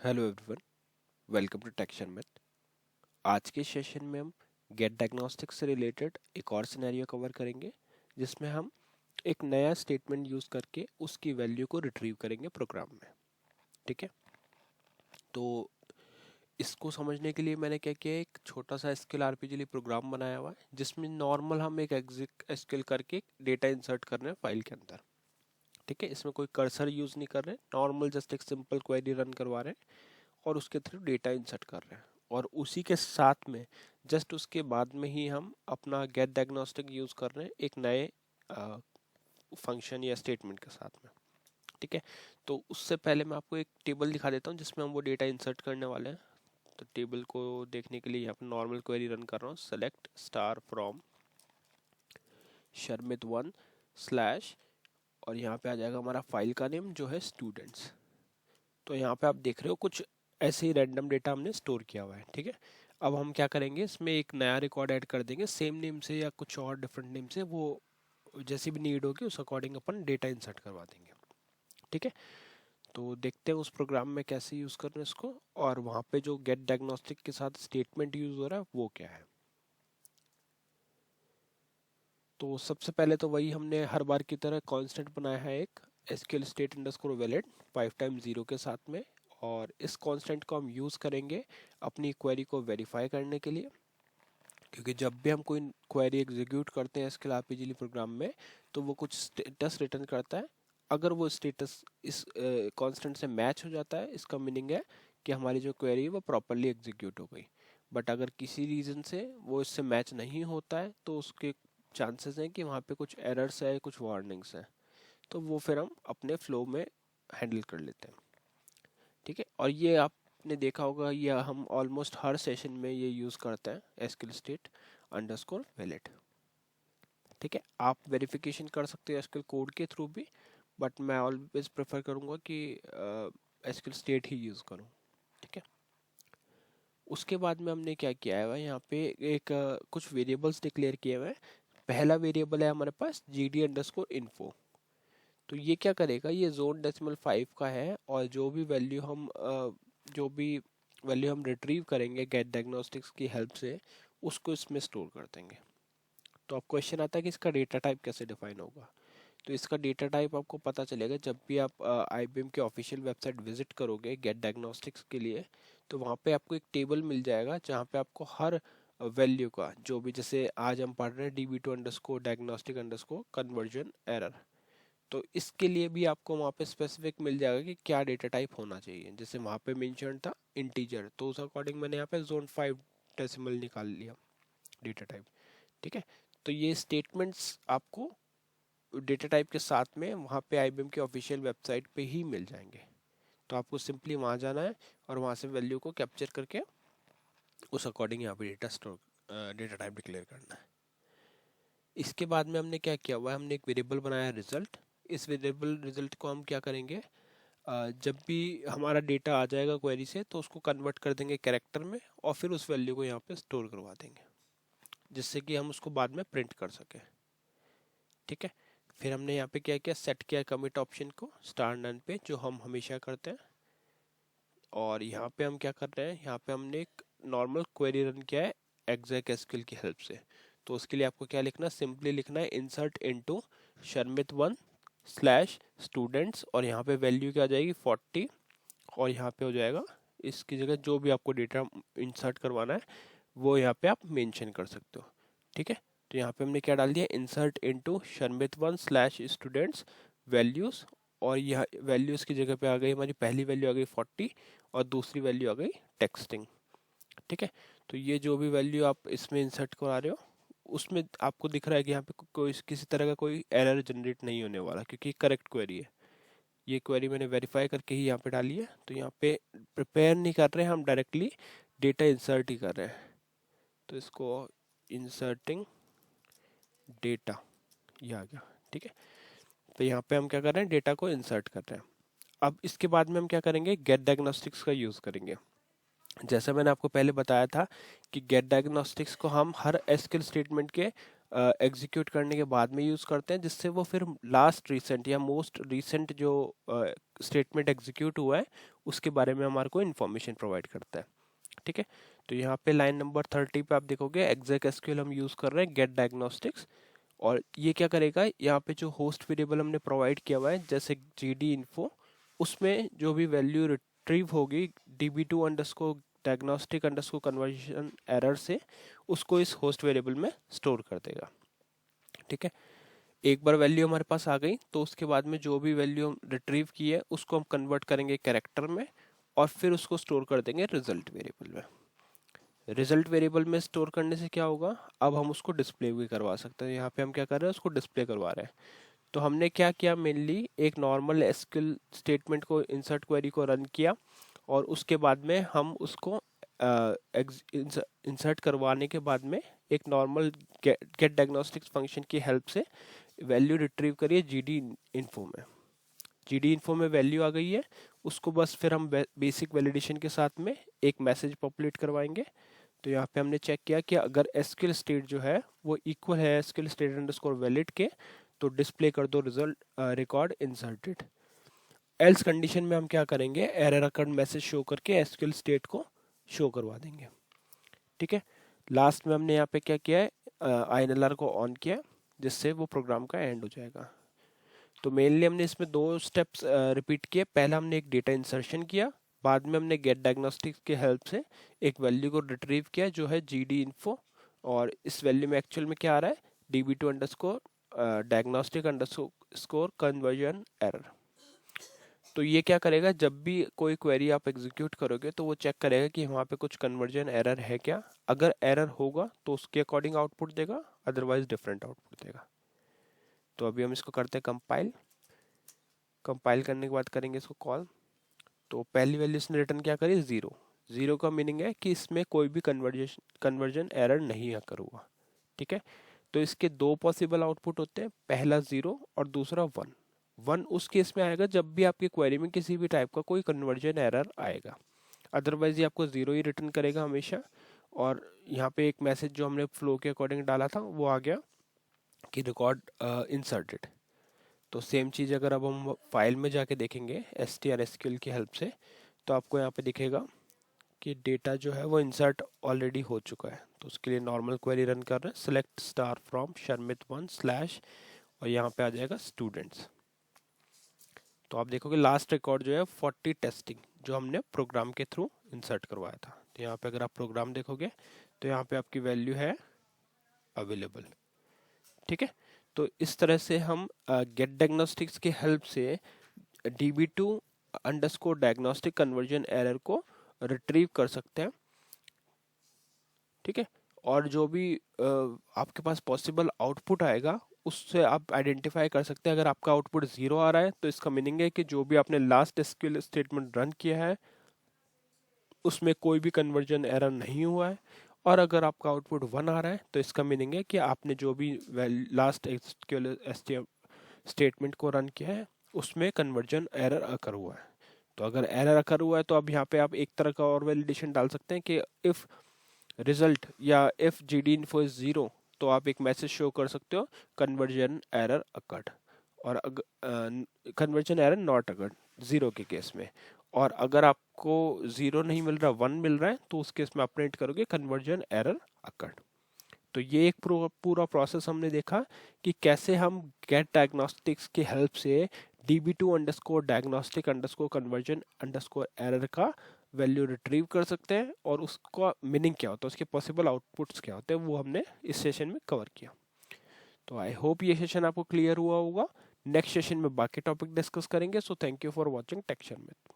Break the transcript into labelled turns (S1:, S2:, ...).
S1: Hello everyone, welcome to टेक्शन मैथ। आज के सेशन में हम गेट डायग्नोस्टिक्स से रिलेटेड एक और सिनेरियो कवर करेंगे, जिसमें हम एक नया स्टेटमेंट यूज़ करके उसकी वैल्यू को रिट्रीव करेंगे प्रोग्राम में। ठीक है, तो इसको समझने के लिए मैंने क्या किया, एक छोटा सा एसक्यूएल आरपीजीएल प्रोग्राम बनाया हुआ है, जिसमें नॉर्मल हम एक एसक्यूएल करके डेटा इंसर्ट कर रहे हैं फाइल के अंदर। ठीक है, इसमें कोई कर्सर यूज़ नहीं कर रहे, नॉर्मल जस्ट एक सिंपल क्वेरी रन करवा रहे हैं और उसके थ्रू डेटा इंसर्ट कर रहे हैं। और उसी के साथ में जस्ट उसके बाद में ही हम अपना गेट डायग्नोस्टिक यूज़ कर रहे हैं एक नए फंक्शन या स्टेटमेंट के साथ में। ठीक है, तो उससे पहले मैं आपको एक टेबल दिखा देता हूँ जिसमें हम वो डेटा इंसर्ट करने वाले हैं। तो टेबल को देखने के लिए यहाँ पर नॉर्मल क्वेरी रन कर रहा हूँ, select star from Sharmit one slash, और यहाँ पे आ जाएगा हमारा फाइल का नेम जो है स्टूडेंट्स। तो यहाँ पे आप देख रहे हो कुछ ऐसे ही रैंडम डेटा हमने स्टोर किया हुआ है। ठीक है, अब हम क्या करेंगे, इसमें एक नया रिकॉर्ड ऐड कर देंगे सेम नेम से या कुछ और डिफरेंट नेम से, वो जैसी भी नीड होगी उस अकॉर्डिंग अपन डेटा इंसर्ट करवा देंगे। ठीक है, तो देखते हैं उस प्रोग्राम में कैसे यूज़ करना है इसको, और वहाँ पे जो गेट डायग्नोस्टिक के साथ स्टेटमेंट यूज़ हो रहा है वो क्या है। तो सबसे पहले तो वही हमने हर बार की तरह कांस्टेंट बनाया है, एक SQL state underscore valid 5 times 0 के साथ में। और इस कांस्टेंट को हम यूज़ करेंगे अपनी क्वेरी को वेरीफाई करने के लिए, क्योंकि जब भी हम कोई क्वेरी एग्जीक्यूट करते हैं एसक्यूएल आरपीजीएल प्रोग्राम में, तो वो कुछ स्टेटस रिटर्न करता है। अगर वो स्टेटस इस कांस्टेंट से मैच हो जाता है, इसका मीनिंग है कि हमारी जो क्वेरी है वो प्रॉपरली एग्जीक्यूट हो गई। बट अगर किसी रीज़न से वो इससे मैच नहीं होता है, तो उसके चांसेस हैं कि वहाँ पे कुछ एरर्स है, कुछ वार्निंग्स हैं, तो वो फिर हम अपने फ्लो में हैंडल कर लेते हैं। ठीक है, और ये आपने देखा होगा, ये हम ऑलमोस्ट हर सेशन में ये यूज़ करते हैं, एसक्यूएल स्टेट अंडरस्कोर वैलिड। ठीक है, आप वेरिफिकेशन कर सकते हो एसक्यूएल कोड के थ्रू भी, बट मैं ऑलवेज प्रेफर करूँगा कि एसक्यूएल स्टेट ही यूज़ करूँ। ठीक है, उसके बाद में हमने क्या किया है, यहाँ पे एक कुछ वेरिएबल्स डिक्लेयर किए हुए हैं। पहला वेरिएबल है हमारे पास GD_info। तो ये क्या करेगा, ये जोन डेसिमल 5 का है, और जो भी वैल्यू हम रिट्रीव करेंगे गेट डायग्नोस्टिक्स की हेल्प से, उसको इसमें स्टोर कर देंगे। तो अब क्वेश्चन आता है कि इसका डेटा टाइप कैसे डिफाइन होगा। तो इसका डेटा टाइप आपको पता चलेगा जब भी आप IBM के ऑफिशियल वेबसाइट विजिट करोगे गेट डायग्नोस्टिक्स के लिए। तो वहाँ पे आपको एक टेबल मिल जाएगा जहाँ पे आपको हर वैल्यू का, जो भी जैसे आज हम पढ़ रहे हैं DB2_diagnostic_conversion error, तो इसके लिए भी आपको वहाँ पे स्पेसिफिक मिल जाएगा कि क्या डेटा टाइप होना चाहिए। जैसे वहाँ पे मेंशन था इंटीजर, तो उस अकॉर्डिंग मैंने यहाँ पे जोन 5 डेसिमल निकाल लिया डेटा टाइप। ठीक है, तो ये स्टेटमेंट्स आपको डेटा टाइप के साथ में वहाँ पे IBM के ऑफिशियल वेबसाइट पे ही मिल जाएंगे। तो आपको सिंपली वहाँ जाना है और वहाँ से वैल्यू को कैप्चर करके उस अकॉर्डिंग यहाँ पे डेटा टाइप डिक्लेयर करना है। इसके बाद में हमने क्या किया हुआ है, हमने एक वेरिएबल बनाया है रिजल्ट। इस वेरिएबल रिजल्ट को हम क्या करेंगे, जब भी हमारा डेटा आ जाएगा क्वेरी से, तो उसको कन्वर्ट कर देंगे कैरेक्टर में, और फिर उस वैल्यू को यहाँ पे स्टोर करवा देंगे, जिससे कि हम उसको बाद में प्रिंट कर सकें। ठीक है, फिर हमने यहाँ पे क्या किया, सेट किया कमिट ऑप्शन को स्टार नन पे, जो हम हमेशा करते हैं। और यहाँ पे हम क्या कर रहे हैं, यहाँ पे हमने एक नॉर्मल क्वेरी रन किया है एग्जैक एसक्यूएल की हेल्प से। तो उसके लिए आपको क्या लिखना है, सिंपली लिखना है insert into Sharmit one slash students, और यहाँ पे वैल्यू क्या आ जाएगी 40, और यहाँ पे हो जाएगा इसकी जगह जो भी आपको डेटा इंसर्ट करवाना है वो यहाँ पे आप मेंशन कर सकते हो। ठीक है, तो यहाँ पे हमने क्या डाल दिया, insert into Sharmit one slash students values, और यह वैल्यूज़ की जगह पे आ गई हमारी पहली वैल्यू आ गई 40, और दूसरी वैल्यू आ गई टेक्सटिंग। ठीक है, तो ये जो भी वैल्यू आप इसमें इंसर्ट करा रहे हो, उसमें आपको दिख रहा है कि यहाँ पे कोई किसी तरह का कोई एरर जनरेट नहीं होने वाला, क्योंकि करेक्ट क्वेरी है। ये क्वेरी मैंने वेरीफाई करके ही यहाँ पे डाली है। तो यहाँ पे प्रिपेयर नहीं कर रहे हैं हम, डायरेक्टली डेटा इंसर्ट ही कर रहे हैं। तो इसको इंसर्टिंग डेटा, ये आ गया। ठीक है, तो यहाँ पे हम क्या कर रहे हैं, डेटा को इंसर्ट कर रहे हैं। अब इसके बाद में हम क्या करेंगे, गेट डायग्नोस्टिक्स का यूज़ करेंगे। जैसा मैंने आपको पहले बताया था कि गेट डायग्नोस्टिक्स को हम हर एसक्यूएल स्टेटमेंट के एग्जीक्यूट करने के बाद में यूज़ करते हैं, जिससे वो फिर लास्ट रिसेंट या मोस्ट रिसेंट जो स्टेटमेंट एग्जीक्यूट हुआ है उसके बारे में हमारे को इन्फॉर्मेशन प्रोवाइड करता है। ठीक है, तो यहाँ पे लाइन नंबर 30 पे आप देखोगे एग्जैक्ट एसक्यूएल हम यूज़ कर रहे हैं गेट डायग्नोस्टिक्स। और ये क्या करेगा, यहाँ पे जो होस्ट वेरिएबल हमने प्रोवाइड किया हुआ है जैसे जीडी इन्फो, उसमें जो भी वैल्यू रिट्रीव होगी db2 underscore diagnostic underscore conversion error से, उसको इस होस्ट वेरिएबल में स्टोर कर देगा। ठीक है, एक बार वैल्यू हमारे पास आ गई तो उसके बाद में जो भी वैल्यू हम रिट्रीव की है उसको हम कन्वर्ट करेंगे कैरेक्टर में और फिर उसको स्टोर कर देंगे रिजल्ट वेरिएबल में। रिजल्ट वेरिएबल में स्टोर करने से क्या होगा, अब हम उसको डिस्प्ले भी करवा सकते हैं। यहाँ पे हम क्या कर रहे हैं, उसको डिस्प्ले करवा रहे हैं। तो हमने क्या किया, मेनली एक नॉर्मल एसक्यूएल स्टेटमेंट को इंसर्ट क्वेरी को रन किया और उसके बाद में हम उसको इंसर्ट करवाने के बाद में एक नॉर्मल गेट डायग्नोस्टिक्स फंक्शन की हेल्प से वैल्यू रिट्रीव करिए जीडी इन्फो में। जीडी इन्फो में वैल्यू आ गई है, उसको बस फिर हम बेसिक वैलिडेशन के साथ में एक मैसेज पॉपुलेट करवाएंगे। तो यहाँ पे हमने चेक किया कि अगर एसक्यूएल स्टेट जो है वो इक्वल है एसक्यूएल स्टेट अंडरस्कोर वैलिड के, तो डिस्प्ले कर दो result record inserted. Else condition में हम क्या करेंगे, एरर अकर्ड मैसेज शो करके एसक्यूएल स्टेट को शो करवा देंगे। ठीक है, लास्ट में हमने यहाँ पे क्या किया है, INLR को ऑन किया जिससे वो प्रोग्राम का एंड हो जाएगा। तो मेनली हमने इसमें दो स्टेप्स रिपीट किए। पहला हमने एक डेटा इंसर्शन किया, बाद में हमने गेट डायग्नोस्टिक्स की हेल्प से एक वैल्यू को रिट्रीव किया जो है जीडी इन्फो, और इस वैल्यू में एक्चुअल में क्या आ रहा है, db2 underscore diagnostic underscore conversion error. तो ये क्या करेगा, जब भी कोई क्वेरी आप एग्जीक्यूट करोगे तो वो चेक करेगा कि वहाँ पे कुछ कन्वर्जन एरर है क्या। अगर एरर होगा तो उसके अकॉर्डिंग आउटपुट देगा, अदरवाइज डिफरेंट आउटपुट देगा। तो अभी हम इसको करते हैं कंपाइल। कंपाइल करने के बाद करेंगे इसको कॉल। तो पहली वैल्यू इसने रिटर्न क्या करी, 0। 0 का मीनिंग है कि इसमें कोई भी कन्वर्जन एरर नहीं आकर हुआ। ठीक है, तो इसके दो पॉसिबल आउटपुट होते हैं, पहला 0 और दूसरा 1। 1 उस केस में आएगा जब भी आपकी क्वेरी में किसी भी टाइप का कोई कन्वर्जन एरर आएगा, अदरवाइज ये आपको 0 ही रिटर्न करेगा हमेशा। और यहाँ पे एक मैसेज जो हमने फ्लो के अकॉर्डिंग डाला था वो आ गया कि रिकॉर्ड इंसर्टेड। तो सेम चीज़ अगर अब हम फाइल में जाके देखेंगे strSQL की हेल्प से, तो आपको यहाँ पे दिखेगा कि डेटा जो है वो इंसर्ट ऑलरेडी हो चुका है। तो उसके लिए नॉर्मल क्वेरी रन कर रहे हैं, select star from Sharmit 1 slash, और यहाँ पे आ जाएगा स्टूडेंट्स। तो आप देखोगे लास्ट रिकॉर्ड जो है 40 टेस्टिंग जो हमने प्रोग्राम के थ्रू इंसर्ट करवाया था। तो यहाँ पे अगर आप प्रोग्राम देखोगे तो यहाँ पे आपकी वैल्यू है अवेलेबल। ठीक है, तो इस तरह से हम गेट डायग्नोस्टिक्स की हेल्प से db2 underscore diagnostic conversion error को रिट्रीव कर सकते हैं। ठीक है, और जो भी आपके पास पॉसिबल आउटपुट आएगा उससे आप आइडेंटिफाई कर सकते हैं। अगर आपका आउटपुट 0 आ रहा है तो इसका मीनिंग है कि जो भी आपने लास्ट एसक्यूएल स्टेटमेंट रन किया है उसमें कोई भी कन्वर्जन एरर नहीं हुआ है, और अगर आपका आउटपुट 1 आ रहा है तो इसका मीनिंग है कि आपने जो भी लास्ट एसक्यूएल स्टेटमेंट को रन किया है उसमें कन्वर्जन एरर अकर हुआ है। तो अगर एरर अकर हुआ है तो अब यहाँ पे आप एक तरह का और वैलिडेशन डाल सकते हैं कि इफ रिजल्ट या इफ जीडी इन्फो इज 0, तो आप एक मैसेज शो कर सकते हो कन्वर्जन एरर अकर्ड, और कन्वर्जन एरर नॉट अकर्ड 0 के केस में। और अगर आपको 0 नहीं मिल रहा, 1 मिल रहा है, तो उस केस में आप प्रिंट करोगे कन्वर्जन एरर अकर्ड। तो ये एक पूरा प्रोसेस हमने देखा कि कैसे हम गेट डायग्नोस्टिक्स की हेल्प से db2 underscore diagnostic underscore conversion underscore error का वैल्यू रिट्रीव कर सकते हैं, और उसका मीनिंग क्या होता है, उसके पॉसिबल आउटपुट्स क्या होते हैं, वो हमने इस सेशन में कवर किया। तो आई होप ये सेशन आपको क्लियर हुआ होगा। नेक्स्ट सेशन में बाकी टॉपिक डिस्कस करेंगे। So thank you for watching tech Sharmit.